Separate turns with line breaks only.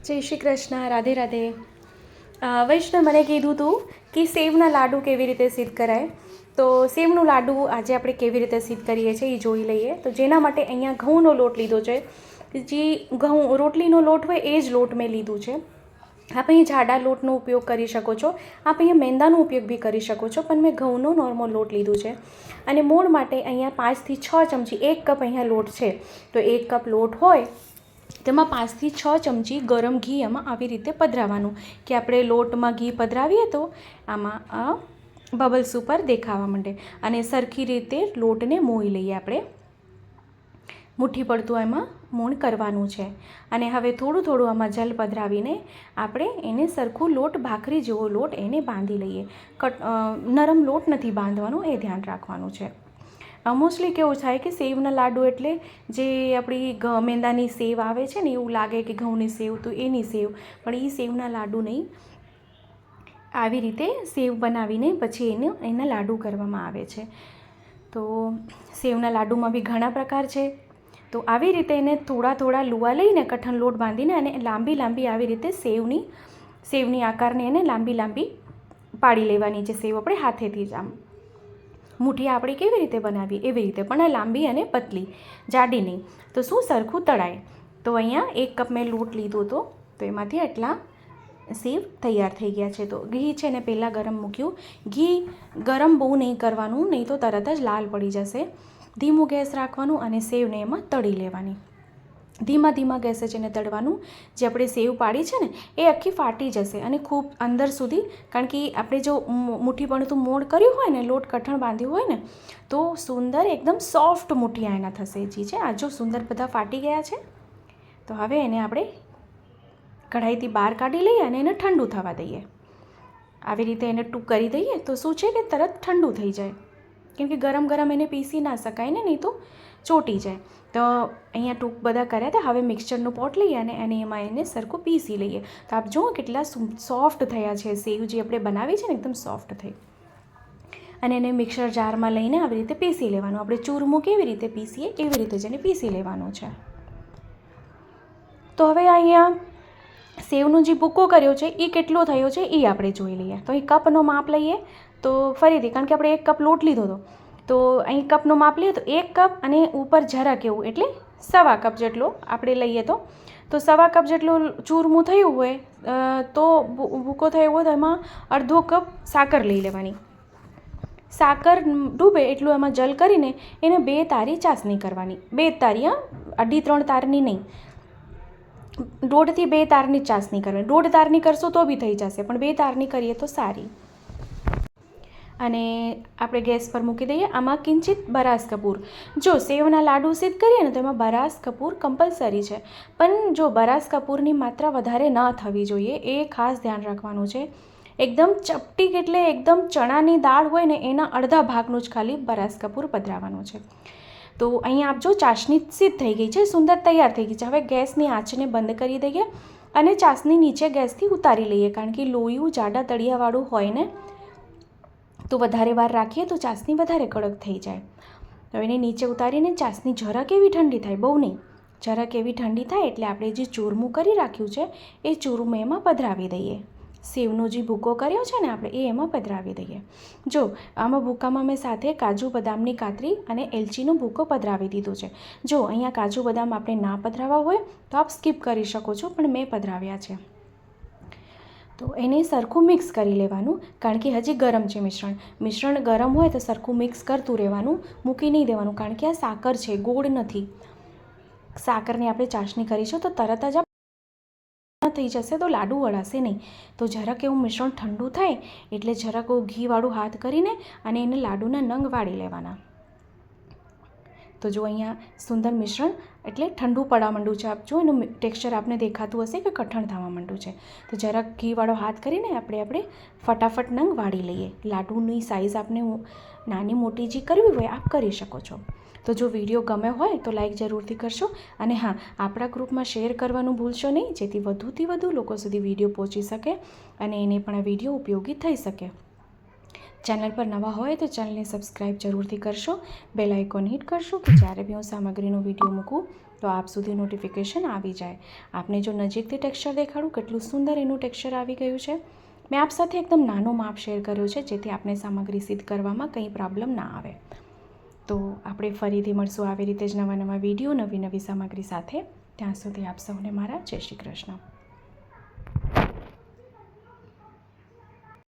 જય શ્રી કૃષ્ણ. રાધે રાધે. વૈષ્ણવ મને કીધું હતું કે સેવના લાડુ કેવી રીતે સિદ્ધ કરાય. તો સેવનું લાડુ આજે આપણે કેવી રીતે સિદ્ધ કરીએ છીએ એ જોઈ લઈએ. તો જેના માટે અહીંયા ઘઉંનો લોટ લીધો છે. જે ઘઉં રોટલીનો લોટ હોય એ જ લોટ મેં લીધું છે. આપ અહીં જાડા લોટનો ઉપયોગ કરી શકો છો. આપ અહીંયા મેંદાનો ઉપયોગ બી કરી શકો છો, પણ મેં ઘઉંનો નોર્મલ લોટ લીધું છે. અને મોણ માટે અહીંયા 5 થી 6 ચમચી, 1 કપ અહીંયા લોટ છે તો 1 કપ લોટ હોય તેમાં 5 થી 6 ચમચી ગરમ ઘી આમાં આવી રીતે પધરાવવાનું કે આપણે લોટમાં ઘી પધરાવીએ તો આમાં બબલ્સ ઉપર દેખાવા માંડે. અને સરખી રીતે લોટને મોઈ લઈએ. આપણે મુઠ્ઠી પડતું એમાં મોણ કરવાનું છે. અને હવે થોડું થોડું આમાં જલ પધરાવીને આપણે એને સરખું લોટ, ભાખરી જેવો લોટ એને બાંધી લઈએ. નરમ લોટ નથી બાંધવાનો, એ ધ્યાન રાખવાનું છે. મોસ્ટલી કેવું થાય કે સેવના લાડુ એટલે જે આપણી મેંદાની સેવ આવે છે ને એવું લાગે કે ઘઉંની સેવ, તો એની સેવ, પણ એ સેવના લાડુ નહીં. આવી રીતે સેવ બનાવીને પછી એના લાડુ કરવામાં આવે છે. તો સેવના લાડુમાં બી ઘણા પ્રકાર છે. તો આવી રીતે એને થોડા થોડા લુવા લઈને કઠણ લોટ બાંધીને અને લાંબી લાંબી આવી રીતે સેવની આકારને એને લાંબી લાંબી પાડી લેવાની છે. સેવ આપણે હાથેથી જ આમ મુઠ્ઠી આપણે કેવી રીતે બનાવીએ એવી રીતે, પણ આ લાંબી અને પતલી, જાડી નહીં. તો શું સરખું તળાય. તો અહીંયા 1 કપ મેં લોટ લીધો હતો, તો એમાંથી આટલા સેવ તૈયાર થઈ ગયા છે. તો ઘી છે ને પહેલાં ગરમ મૂક્યું. ઘી ગરમ બહુ નહીં કરવાનું, નહીં તો તરત જ લાલ પડી જશે. ધીમું ગેસ રાખવાનું અને સેવને એમાં તળી લેવાની. ધીમા ધીમા ગેસે છે એને તળવાનું. જે આપણે સેવ પાડી છે ને એ આખી ફાટી જશે અને ખૂબ અંદર સુધી, કારણ કે આપણે જો મુઠ્ઠી પડતું મોણ કર્યું હોય ને, લોટ કઠણ બાંધ્યું હોય ને, તો સુંદર એકદમ સોફ્ટ મુઠ્ઠી એના થશે. જી છે, આ જો સુંદર બધા ફાટી ગયા છે. તો હવે એને આપણે કઢાઈથી બહાર કાઢી લઈએ અને એને ઠંડુ થવા દઈએ. આવી રીતે એને ટૂંક કરી દઈએ તો શું છે કે તરત ઠંડુ થઈ જાય, કેમ કે ગરમ ગરમ એને પીસી ના શકાય ને, નહીં તો ચોટી જાય. તો અહીંયા ટૂંક બધા કર્યા હતા. હવે મિક્સચરનું પોટ લઈએ અને એમાં એને સરખું પીસી લઈએ. તો આપ જુઓ કેટલા સોફ્ટ થયા છે સેવ, જે આપણે બનાવી છે ને એકદમ સોફ્ટ થઈ. અને એને મિક્સર જારમાં લઈને આવી રીતે પીસી લેવાનું. આપણે ચૂરમું કેવી રીતે પીસીએ એવી રીતે જ એને પીસી લેવાનું છે. તો હવે અહીંયા સેવનો જે ભૂકો કર્યો છે એ કેટલો થયો છે એ આપણે જોઈ લઈએ. તો અહીં કપનો માપ લઈએ. તો ફરીથી, કારણ કે આપણે 1 કપ લોટ લીધો હતો, તો અહીં કપનો માપ લઈએ તો 1 કપ અને ઉપર જરા કેવું એટલે 1/2 કપ જેટલો આપણે લઈએ. તો 1/2 કપ જેટલું ચૂરમું થયું હોય તો ભૂકો થયો હોય તો એમાં અડધો કપ સાકર લઈ લેવાની. સાકર ડૂબે એટલું એમાં જલ કરીને એને 2 તારી ચાસણી કરવાની. 2 તારી, 2.5-3 તારની નહીં, 1.5 થી 2 તારની ચાસણી કરવાની. 1.5 તારની કરશો તો બી થઈ જશે, પણ 2 તારની કરીએ તો સારી. અને આપણે ગેસ પર મૂકી દઈએ. આમાં કિંચિત બરાસ કપૂર, જો સેવના લાડુ સિદ્ધ કરીએ ને તો એમાં બરાસ કપૂર કમ્પલસરી છે, પણ જો બરાસ કપૂરની માત્રા વધારે ન થવી જોઈએ, એ ખાસ ધ્યાન રાખવાનું છે. એકદમ ચપટી એટલે એકદમ ચણાની દાળ હોય ને એના અડધા ભાગનું જ ખાલી બરાસ કપૂર પધરાવવાનું છે. તો અહીંયા આપ જો ચાસણી સિદ્ધ થઈ ગઈ છે, સુંદર તૈયાર થઈ ગઈ છે. હવે ગેસની આંચને બંધ કરી દઈએ અને ચાસણી નીચે ગેસથી ઉતારી લઈએ, કારણ કે લોયું જાડા તળિયાવાળું હોય ને તો વધારે વાર રાખીએ તો ચાસણી વધારે કડક થઈ જાય. તો એને નીચે ઉતારીને ચાસણી જરાક એવી ઠંડી થાય, બહુ નહીં, જરાક એવી ઠંડી થાય એટલે આપણે જે ચૂરમું કરી રાખ્યું છે એ ચૂરમું એમાં પધરાવી દઈએ. સેવનો જે ભૂકો કર્યો છે ને આપણે એ એમાં પધરાવી દઈએ. જો આમાં ભૂકામાં મેં સાથે કાજુ બદામની કાતરી અને એલચીનો ભૂકો પધરાવી દીધો છે. જો અહીંયા કાજુ બદામ આપણે ના પધરાવવા હોય તો આપ સ્કીપ કરી શકો છો, પણ મેં પધરાવ્યા છે. તો એને સરખું મિક્સ કરી લેવાનું, કારણ કે હજી ગરમ છે મિશ્રણ ગરમ હોય તો સરખું મિક્સ કરતું રહેવાનું, મૂકી નહીં દેવાનું, કારણ કે આ સાકર છે, ગોળ નથી. સાકરની આપણે ચાસણી કરીશું તો તરત જ થઈ જશે, તો લાડુ વળાશે નહીં. તો જરાક એવું મિશ્રણ ઠંડુ થાય એટલે જરાક ઘીવાળું હાથ કરીને અને એને લાડુના નંગ વાળી લેવાના. તો જો અહીંયા સુંદર મિશ્રણ એટલે ઠંડુ પડવા માંડ્યું છે. આપ જો એનું ટેક્સચર આપને દેખાતું હશે કે કઠણ થવા માંડ્યું છે. તો જરાક ઘીવાળો હાથ કરીને આપણે ફટાફટ નંગ વાળી લઈએ. લાડુની સાઇઝ આપને નાની મોટી જે કરવી હોય આપ કરી શકો છો. તો જો વિડીયો ગમે હોય તો લાઈક જરૂરથી કરશો. અને હા, આપણા ગ્રુપમાં શેર કરવાનું ભૂલશો નહીં, જેથી વધુથી વધુ લોકો સુધી વિડીયો પહોંચી શકે અને એને પણ આ વિડીયો ઉપયોગી થઈ શકે. ચેનલ પર નવા હોય તો ચેનલને સબસ્ક્રાઈબ જરૂરથી કરશો, બેલ આઇકોન હિટ કરશો કે જ્યારે બી હું સામગ્રીનો વિડીયો મૂકું તો આપ સુધી નોટિફિકેશન આવી જાય. આપને જો નજીકથી ટેક્સચર દેખાડું કેટલું સુંદર એનું ટેક્સચર આવી ગયું છે. મેં આપ સાથે એકદમ નાનો માપ શેર કર્યો છે જેથી આપણે સામગ્રી સિદ્ધ કરવામાં કંઈ પ્રોબ્લેમ ના આવે. તો આપણે ફરીથી મળશું આવી રીતે જ નવા વિડીયો, નવી સામગ્રી સાથે. ત્યાં સુધી આપ સૌને મારા જય શ્રી કૃષ્ણ.